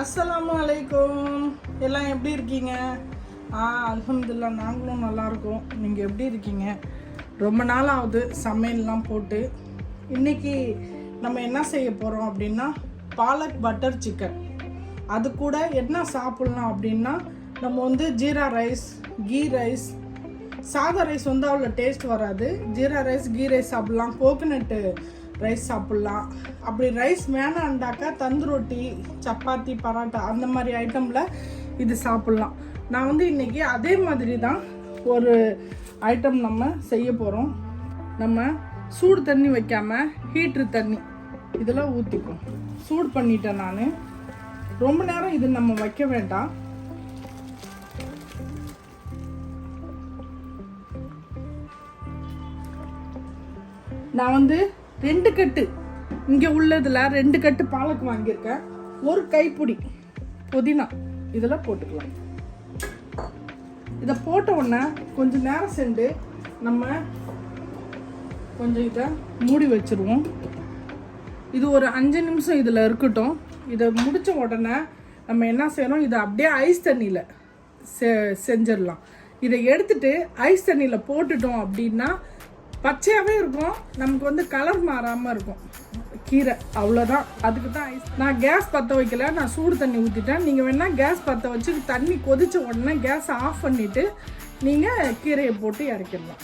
அஸ்ஸலாமு அலைக்கும். எல்லாம் எப்படி இருக்கீங்க? அல்ஹம்துலில்லாஹ் நாங்களும் நல்லாயிருக்கோம். நீங்கள் எப்படி இருக்கீங்க? ரொம்ப நாள் ஆகுது சமையல்லாம் போட்டு. இன்றைக்கி நம்ம என்ன செய்ய போகிறோம் அப்படின்னா பாலக் பட்டர் சிக்கன். அது கூட என்ன சாப்பிட்லாம் அப்படின்னா நம்ம வந்து ஜீரா ரைஸ், கீ ரைஸ், சாதா ரைஸ் வந்து அவ்வளோ டேஸ்ட் வராது. ஜீரா ரைஸ், கீ ரைஸ் சாப்பிட்லாம், கோகோனட்டு ரைஸ் சாப்பிட்லாம். அப்படி ரைஸ் வேணாண்டாக்கா தந்து ரொட்டி, சப்பாத்தி, பரோட்டா அந்த மாதிரி ஐட்டமில் இது சாப்பிட்லாம். நான் வந்து இன்றைக்கி அதே மாதிரி தான் ஒரு ஐட்டம் நம்ம செய்ய போகிறோம். நம்ம சூடு தண்ணி வைக்காமல் ஹீட்ரு தண்ணி இதில் ஊற்றிப்போம். சூடு பண்ணிட்டேன் நான். ரொம்ப நேரம் இது நம்ம வைக்க வேண்டாம். நான் வந்து 2 கட்டு இங்கே உள்ளதில் 2 கட்டு பாலக் வாங்கியிருக்கேன். ஒரு கைப்பிடி புதினா இதில் போட்டுக்கலாம். இதை போட்ட உடனே கொஞ்சம் நேரம் சென்று நம்ம கொஞ்சம் இதை மூடி வச்சுருவோம். இது ஒரு 5 நிமிஷம் இதில் இருக்கட்டும். இதை முடித்த உடனே நம்ம என்ன செய்யணும், இதை அப்படியே ஐஸ் தண்ணியில் செஞ்சிடலாம். இதை எடுத்துட்டு ஐஸ் தண்ணியில் போட்டுட்டோம் அப்படின்னா பச்சையாகவே இருக்கும், நமக்கு வந்து கலர் மாறாமல் இருக்கும் கீரை. அவ்வளோதான். அதுக்கு தான் ஐஸ். நான் கேஸ் பற்ற வைக்கல, நான் சூடு தண்ணி ஊற்றிட்டேன். நீங்கள் வேணால் கேஸ் பற்ற வச்சு தண்ணி கொதித்த உடனே கேஸை ஆஃப் பண்ணிவிட்டு நீங்கள் கீரையை போட்டு இறக்கிடலாம்.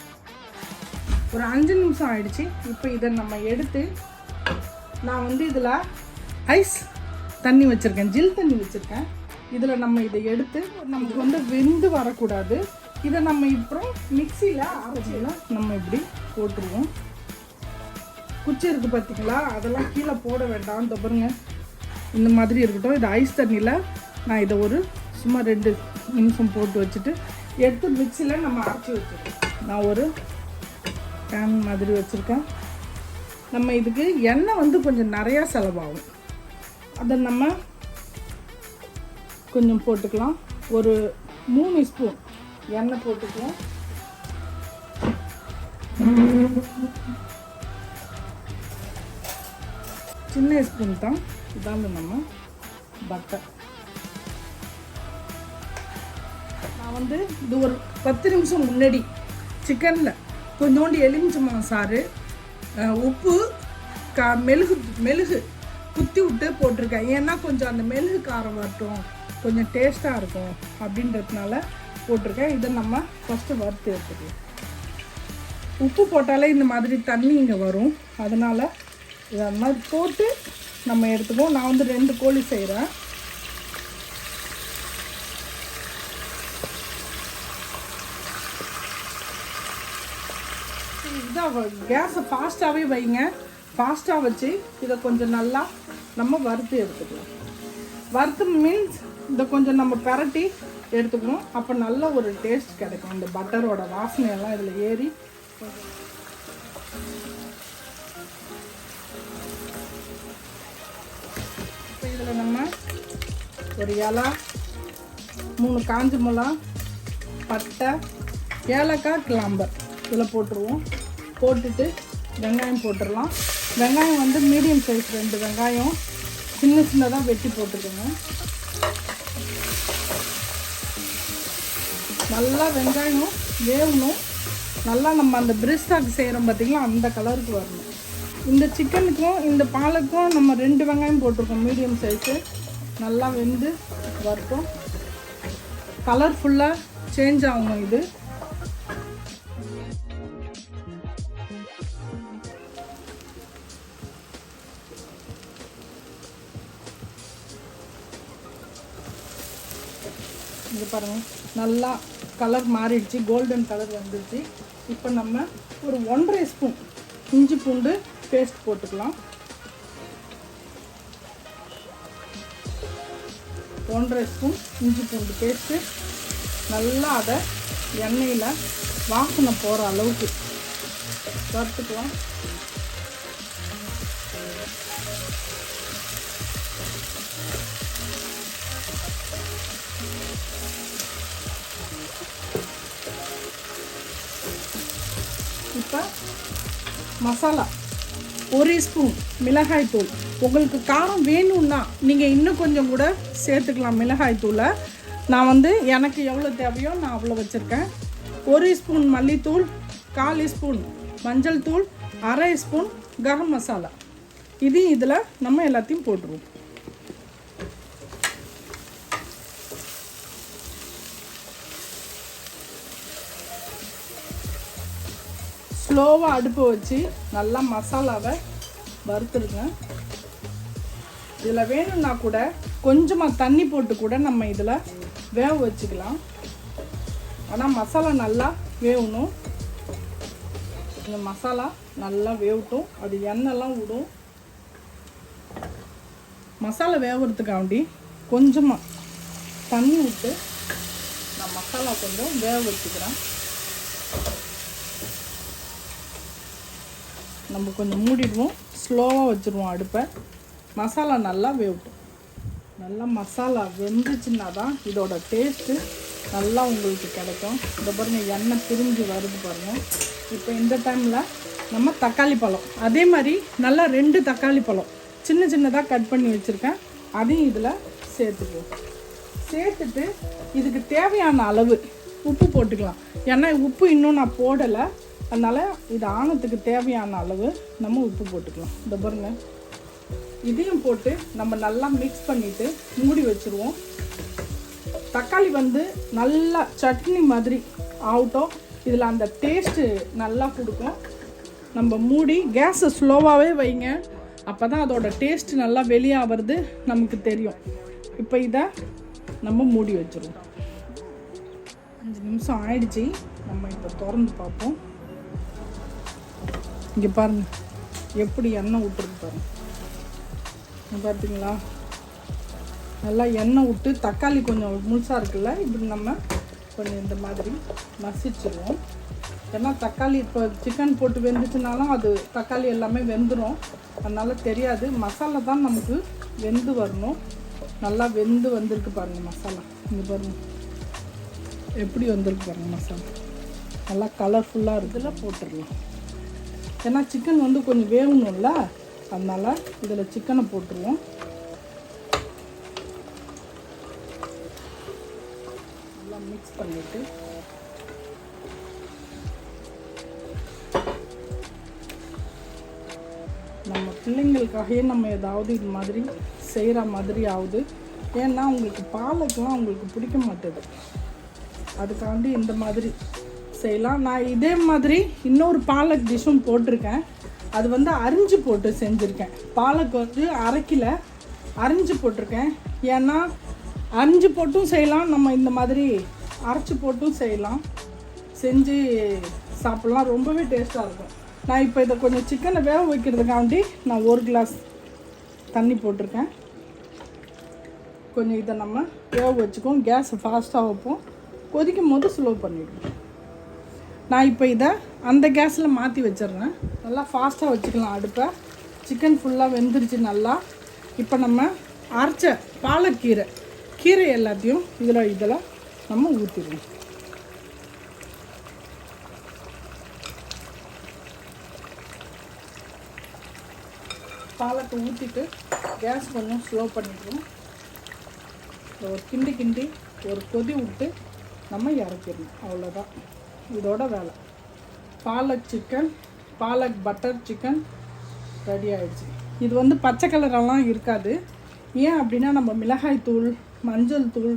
ஒரு 5 நிமிஷம் ஆயிடுச்சு. இப்போ இதை நம்ம எடுத்து நான் வந்து இதில் ஐஸ் தண்ணி வச்சுருக்கேன், ஜில் தண்ணி வச்சுருக்கேன். இதில் நம்ம இதை எடுத்து நமக்கு வந்து வெந்து வரக்கூடாது. இதை நம்ம இப்போ மிக்சியில் அரைச்சிலாம் நம்ம இப்படி போட்டுருவோம். குச்சி இருக்குது பார்த்தீங்களா, அதெல்லாம் கீழே போட வேண்டாம். இந்த பாருங்க, இந்த மாதிரி இருக்கட்டும். இது ஐஸ் தண்ணியில் நான் இதை ஒரு சும்மா 2 நிமிஷம் போட்டு வச்சுட்டு எடுத்து மிக்சியில் நம்ம அரைச்சி வச்சுருக்கோம். நான் ஒரு பேன் மாதிரி வச்சுருக்கேன். நம்ம இதுக்கு எண்ணெய் வந்து கொஞ்சம் நிறையா செலவாகும். அதை நம்ம கொஞ்சம் போட்டுக்கலாம். ஒரு 3 ஸ்பூன் எண்ணெய் போட்டுக்கலாம். சின்ன ஸ்பூன் தான். இதாங்க நம்ம பட்டர். நான் வந்து இது ஒரு 10 நிமிஷம் முன்னாடி சிக்கனில் கொஞ்சோண்டு எலுமிச்சம்பழம் சாறு, உப்பு, மெழுகு குத்தி விட்டு போட்டிருக்கேன். ஏன்னா கொஞ்சம் அந்த மெழுகு காரம் வரட்டும், கொஞ்சம் டேஸ்ட்டாக இருக்கும் அப்படின்றதுனால போட்டிருக்கேன். இதை நம்ம ஃபஸ்ட்டு வறுத்து எடுத்துக்கலாம். உப்பு போட்டாலே இந்த மாதிரி தண்ணி இங்கே வரும், அதனால் இதை மாதிரி போட்டு நம்ம எடுத்துக்குவோம். நான் வந்து 2 கோழி செய்கிறேன். இதாக கேஸை ஃபாஸ்ட்டாகவே வைங்க. ஃபாஸ்ட்டாக வச்சு இதை கொஞ்சம் நல்லா நம்ம வறுத்து எடுத்துக்கலாம். வறுத்து மீன்ஸ் இதை கொஞ்சம் நம்ம பரட்டி எடுத்துக்கணும். அப்போ நல்ல ஒரு டேஸ்ட் கிடைக்கும். இந்த பட்டரோட வாசனையெல்லாம் இதில் ஏறி இப்போ இதில் நம்ம ஒரு இலை, 3 காஞ்ச மிளகா, பட்டை, ஏலக்காய், கிளாம்பர் இதில் போட்டுருவோம். போட்டுட்டு வெங்காயம் போட்டுடலாம். வெங்காயம் வந்து மீடியம் சைஸ் 2 வெங்காயம் சின்னதாக வெட்டி போட்டுக்கோங்க. நல்லா வெங்காயம் வேகணும். நல்லா நம்ம அந்த பிரிஸ்டாக்கு செய்கிறோம் பார்த்திங்களா, அந்த கலருக்கு வரணும். இந்த சிக்கனுக்கும் இந்த பாலுக்கும் நம்ம 2 வெங்காயம் போட்டிருக்கோம் மீடியம் சைஸு. நல்லா வெந்து வரட்டும். கலர்ஃபுல்லாக சேஞ்ச் ஆகணும் இது. இங்கே பாருங்கள், நல்லா கலர் மாறிடுச்சு, கோல்டன் கலர் வந்துடுச்சு. இப்போ நம்ம ஒரு 1.5 ஸ்பூன் இஞ்சி பூண்டு பேஸ்ட் போட்டுக்கலாம். 1.5 ஸ்பூன் இஞ்சி பூண்டு பேஸ்ட்டு நல்லா அதை எண்ணெயில் வாசனை போகிற அளவுக்கு வறுத்துக்கலாம். இப்போ மசாலா 1 ஸ்பூன் மிளகாய் தூள். உங்களுக்கு காரம் வேணும்னா நீங்கள் இன்னும் கொஞ்சம் கூட சேர்த்துக்கலாம் மிளகாய் தூளை. நான் வந்து எனக்கு எவ்வளோ தேவையோ நான் அவ்வளோ வச்சுருக்கேன். 1 ஸ்பூன் மல்லித்தூள், 1/4 ஸ்பூன் மஞ்சள் தூள், 1/2 ஸ்பூன் கரம் மசாலா. இதையும் இதில் நம்ம எல்லாத்தையும் போட்டுருவோம். ஸ்லோவாக அடுப்பை வச்சு நல்லா மசாலாவை வறுத்துருங்க. இதில் வேணும்னா கூட கொஞ்சமாக தண்ணி போட்டு கூட நம்ம இதில் வேக வச்சுக்கலாம். ஆனால் மசாலா நல்லா வேகணும். இந்த மசாலா நல்லா வேகட்டும். அது எண்ணெய்லாம் விடும். மசாலா வேகிறதுக்காண்டி கொஞ்சமாக தண்ணி விட்டு நான் மசாலா கொஞ்சம் வேக வச்சுக்கிறேன். நம்ம கொஞ்சம் மூடிடுவோம், ஸ்லோவாக வச்சுருவோம் அடுப்பை. மசாலா நல்லா வேகட்டும். நல்லா மசாலா வெந்துச்சுன்னா தான் இதோட டேஸ்ட்டு நல்லா உங்களுக்கு கிடைக்கும். இந்த பாருங்கள் எண்ணெய் பிரிஞ்சு வருது பாருங்கள். இப்போ இந்த டைமில் நம்ம தக்காளி பழம், அதே மாதிரி நல்லா 2 தக்காளி பழம் சின்ன சின்னதாக கட் பண்ணி வச்சுருக்கேன். அதையும் இதில் சேர்த்துக்குவோம். சேர்த்துட்டு இதுக்கு தேவையான அளவு உப்பு போட்டுக்கலாம். ஏன்னா உப்பு இன்னும் நான் போடலை, அதனால் இது ஆனத்துக்கு தேவையான அளவு நம்ம உப்பு போட்டுக்கலாம். இந்த பாருங்க, இதையும் போட்டு நம்ம நல்லா மிக்ஸ் பண்ணிவிட்டு மூடி வச்சுருவோம். தக்காளி வந்து நல்லா சட்னி மாதிரி ஆகட்டும். இதில் அந்த டேஸ்ட்டு நல்லா கொடுக்கும். நம்ம மூடி கேஸை ஸ்லோவாகவே வைங்க, அப்போ தான் அதோட டேஸ்ட்டு நல்லா வெளியாக வருது நமக்கு தெரியும். இப்போ இதை நம்ம மூடி வச்சுருவோம். 5 நிமிஷம் ஆயிடுச்சு. நம்ம இப்போ திறந்து பார்ப்போம். இங்கே பாருங்கள் எப்படி எண்ணெய் விட்டுருக்கு பாருங்கள். பார்த்தீங்களா, நல்லா எண்ணெய் விட்டு தக்காளி கொஞ்சம் முழுசாக இருக்குல்ல, இப்படி நம்ம கொஞ்சம் இந்த மாதிரி மசிச்சிடுவோம். ஏன்னா தக்காளி இப்போ சிக்கன் போட்டு வெந்துச்சுனாலும் அது தக்காளி எல்லாமே வெந்துடும், அதனால் தெரியாது. மசாலா தான் நமக்கு வெந்து வரணும். நல்லா வெந்து வந்திருக்கு பாருங்கள் மசாலா. இங்கே பாருங்கள் எப்படி வந்திருக்கு பாருங்கள் மசாலா. நல்லா கலர்ஃபுல்லாக இதில் போட்டுடலாம். ஏன்னா சிக்கன் வந்து கொஞ்சம் வேகணும்ல, அதனால் இதில் சிக்கனை போட்டுருவோம். நல்லா மிக்ஸ் பண்ணிவிட்டு நம்ம பிள்ளைங்களுக்காகவே நம்ம ஏதாவது இது மாதிரி செய்கிற மாதிரி ஆகுது. ஏன்னா உங்களுக்கு பாலக்கெலாம் உங்களுக்கு பிடிக்க மாட்டேது, அதுக்காண்டி இந்த மாதிரி செய்யலாம். நான் இதே மாதிரி இன்னொரு பாலக் டிஷ்ஷும் போட்டிருக்கேன். அது வந்து அரிஞ்சு போட்டு செஞ்சுருக்கேன். பாலக் வந்து அரைக்கில அரிஞ்சு போட்டிருக்கேன். ஏன்னா அரிஞ்சு போட்டும் செய்யலாம், நம்ம இந்த மாதிரி அரைச்சி போட்டும் செய்யலாம், செஞ்சு சாப்பிட்லாம். ரொம்பவே டேஸ்ட்டாக இருக்கும். நான் இப்போ இதை கொஞ்சம் சிக்கனை வேக வைக்கிறதுக்காண்டி நான் 1 கிளாஸ் தண்ணி போட்டிருக்கேன். கொஞ்சம் இதை நம்ம வேக வச்சுக்குவோம். கேஸை ஃபாஸ்ட்டாக வைப்போம், கொதிக்கும் போது ஸ்லோ பண்ணிவிடுவோம். நான் இப்போ இதை அந்த கேஸில் மாற்றி வச்சிடுறேன். நல்லா ஃபாஸ்ட்டாக வச்சுக்கலாம் அடுப்பை. சிக்கன் ஃபுல்லாக வெந்துருச்சு நல்லா. இப்போ நம்ம அரைச்ச பாலக்கீரை எல்லாத்தையும் இதில் நம்ம ஊற்றிடுவோம். பாலக்கை ஊற்றிட்டு கேஸ் கொஞ்சம் ஸ்லோ பண்ணிடுவோம். ஒரு கிண்டி ஒரு கொதி விட்டு நம்ம இறக்கிடணும். அவ்வளோதான் இதோட வேலை. Palak chicken, palak butter chicken ready ஆகிடுச்சு. இது வந்து பச்சை கலரெல்லாம் இருக்காது. ஏன் அப்படின்னா நம்ம மிளகாய் தூள், மஞ்சள் தூள்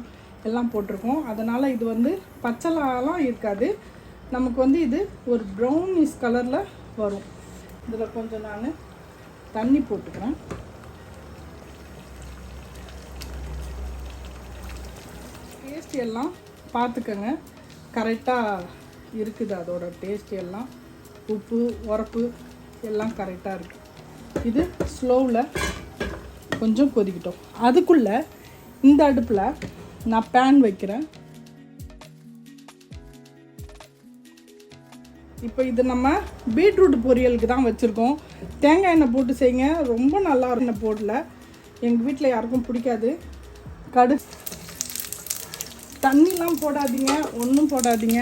எல்லாம் போட்டிருக்கோம். அதனால் இது வந்து பச்சைலாம் இருக்காது. நமக்கு வந்து இது ஒரு ப்ரௌனிஷ் கலரில் வரும். இதில் கொஞ்சம் நான் தண்ணி போட்டுக்கிறேன். டேஸ்ட் எல்லாம் பார்த்துக்கங்க, கரெக்டாக இருக்குது. அதோட டேஸ்ட் எல்லாம் உப்பு உரப்பு எல்லாம் கரெக்டாக இருக்குது. இது ஸ்லோவில் கொஞ்சம் கொதிக்கிட்டோம். அதுக்குள்ளே இந்த அடுப்பில் நான் பேன் வைக்கிறேன். இப்போ இது நம்ம பீட்ரூட் பொரியலுக்கு தான் வச்சுருக்கோம். தேங்காய் எண்ணெய் போட்டு செய்யுங்க, ரொம்ப நல்லா எண்ணெய் போடல. எங்கள் வீட்டில் யாருக்கும் பிடிக்காது. தண்ணிலாம் போடாதீங்க, ஒன்றும் போடாதீங்க.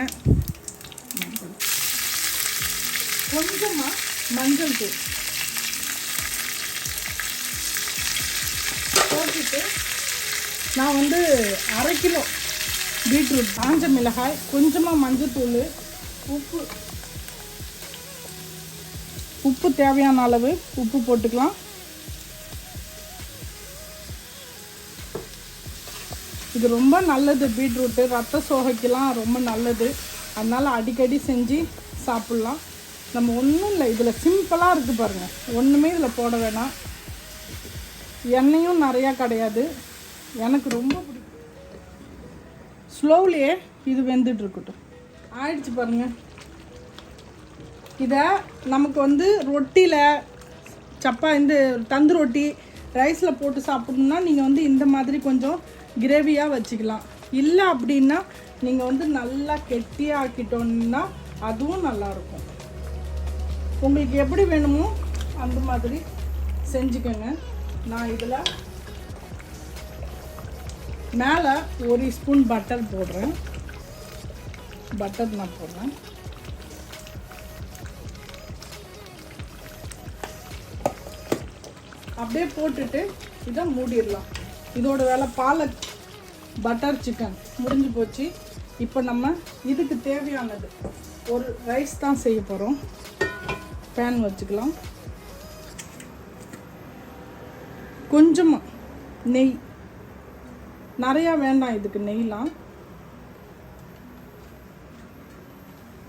கொஞ்சமாக மஞ்சள் தூள், நான் வந்து 1/2 கிலோ பீட்ரூட், காஞ்ச மிளகாய், கொஞ்சமாக மஞ்சத்தூள், உப்பு தேவையான அளவு உப்பு போட்டுக்கலாம். இது ரொம்ப நல்லது. பீட்ரூட்டு ரத்த சோகைக்கெல்லாம் ரொம்ப நல்லது. அதனால் அடிக்கடி செஞ்சு சாப்பிட்லாம். நம்ம ஒன்றும் இல்லை, இதில் சிம்பிளாக இருக்குது பாருங்கள். ஒன்றுமே இதில் போட வேணாம். எண்ணெயும் நிறையா கிடையாது. எனக்கு ரொம்ப பிடிக்கும். ஸ்லோவிலே இது வெந்துட்டுருக்கட்டும். ஆயிடுச்சு பாருங்கள். இதை நமக்கு வந்து ரொட்டியில் இந்த தந்து ரொட்டி ரைஸில் போட்டு சாப்பிட்ணுன்னா நீங்கள் வந்து இந்த மாதிரி கொஞ்சம் கிரேவியாக வச்சுக்கலாம். இல்லை அப்படின்னா நீங்கள் வந்து நல்லா கெட்டியாக ஆக்கிட்டோன்னா அதுவும் நல்லாயிருக்கும். உங்களுக்கு எப்படி வேணுமோ அந்த மாதிரி செஞ்சுக்கோங்க. நான் இதில் மேலே 1 ஸ்பூன் பட்டர் போடுறேன். நான் போடுறேன். அப்படியே போட்டுட்டு இதை மூடிடலாம். இதோட வேலை பாலக் பட்டர் சிக்கன் முடிஞ்சு போச்சு. இப்போ நம்ம இதுக்கு தேவையானது ஒரு ரைஸ் தான் செய்ய போகிறோம். பேன் வச்சுக்கலாம். கொஞ்சமாக நெய், நிறையா வேண்டாம் இதுக்கு நெய்லாம்.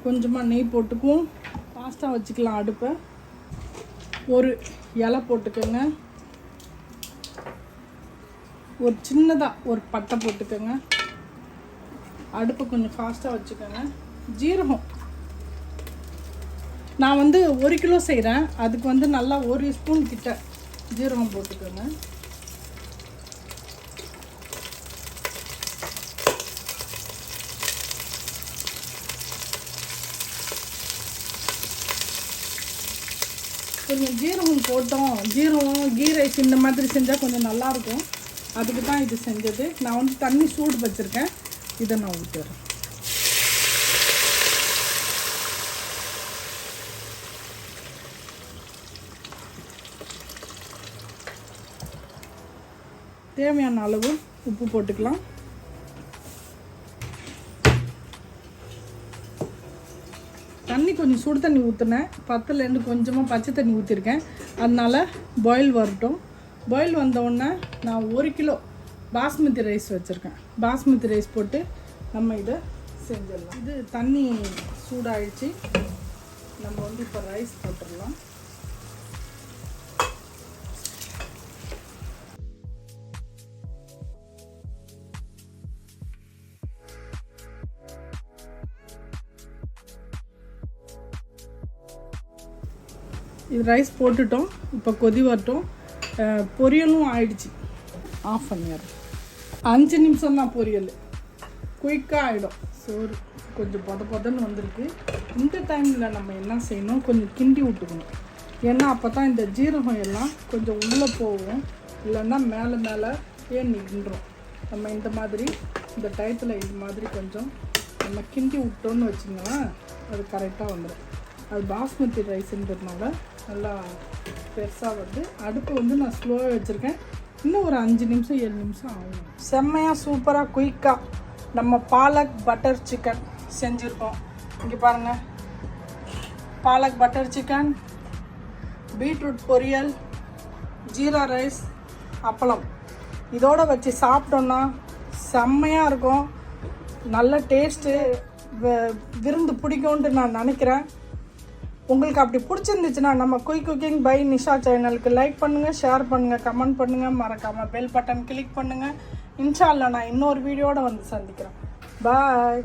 கொஞ்சமாக நெய் போட்டுக்குவோம். ஃபாஸ்ட்டாக வச்சுக்கலாம் அடுப்பை. ஒரு இலை போட்டுக்கோங்க. ஒரு சின்னதாக ஒரு பட்டை போட்டுக்கோங்க. அடுப்பை கொஞ்சம் ஃபாஸ்ட்டாக வச்சுக்கோங்க. ஜீரகம் நான் வந்து 1 கிலோ செய்கிறேன். அதுக்கு வந்து நல்லா 1 ஸ்பூன் கிட்ட ஜீரகம் போட்டுக்கோங்க. கொஞ்சம் ஜீரகம் போட்டோம். ஜீரகம் கீ ரைஸ் இந்த மாதிரி செஞ்சால் கொஞ்சம் நல்லாயிருக்கும். அதுக்கு தான் இது செஞ்சது. நான் வந்து தண்ணி சூடு வச்சுருக்கேன். இதை நான் ஊற்றுறேன். தேவையான அளவு உப்பு போட்டுக்கலாம். தண்ணி கொஞ்சம் சுடு தண்ணி ஊற்றினேன். 10லேருந்து கொஞ்சமாக பச்சை தண்ணி ஊற்றிருக்கேன். அதனால் பாயில் வரட்டும். பாயில் வந்தோடனே நான் 1 கிலோ பாஸ்மதி ரைஸ் வச்சுருக்கேன். பாஸ்மதி ரைஸ் போட்டு நம்ம இதை செஞ்சிடலாம். இது தண்ணி சூடாகிடுச்சு. நம்ம வந்து இப்போ ரைஸ் போட்டுடலாம். இது ரைஸ் போட்டுட்டோம். இப்போ கொதி வரட்டும். பொரியலும் ஆயிடுச்சு. ஆஃப் பண்ணிடுறேன். 5 நிமிஷம் தான் பொரியல். குயிக்காக ஆகிடும். சோறு கொஞ்சம் பொதன்னு வந்திருக்கு. இந்த டைமில் நம்ம என்ன செய்யணும், கொஞ்சம் கிண்டி விட்டுக்கணும். ஏன்னா அப்போ தான் இந்த ஜீரகம் எல்லாம் கொஞ்சம் உள்ளே போகும். இல்லைன்னா மேலே நின்றோம். நம்ம இந்த மாதிரி இந்த டயத்தில் இது மாதிரி கொஞ்சம் நம்ம கிண்டி விட்டோன்னு வச்சுங்களேன், அது கரெக்டாக வந்துடும். அது பாஸ்மதி ரைஸுன்றதுனால நல்லா பெருசாக வருது. அடுப்பு வந்து நான் ஸ்லோவாக வச்சுருக்கேன். இன்னும் ஒரு 5 நிமிஷம் 7 நிமிஷம் ஆகும். செம்மையாக சூப்பராக குயிக்காக நம்ம பாலக் பட்டர் சிக்கன் செஞ்சுருக்கோம். இங்கே பாருங்கள், பாலக் பட்டர் சிக்கன், பீட்ரூட் பொரியல், ஜீரா ரைஸ், அப்பளம். இதோடு வச்சு சாப்பிட்டோன்னா செம்மையாக இருக்கும். நல்ல டேஸ்ட்டு. விருந்து பிடிக்கும்ன்ட்டு நான் நினைக்கிறேன். உங்களுக்கு அப்படி பிடிச்சிருந்துச்சுன்னா நம்ம குயிக் குக்கிங் பை நிஷா சேனலுக்கு லைக் பண்ணுங்கள், ஷேர் பண்ணுங்கள், கமெண்ட் பண்ணுங்கள், மறக்காமல் பெல் பட்டன் கிளிக் பண்ணுங்கள். இன்ஷா அல்லாஹ் நான் இன்னொரு வீடியோட வந்து சந்திக்கிறேன். பாய்.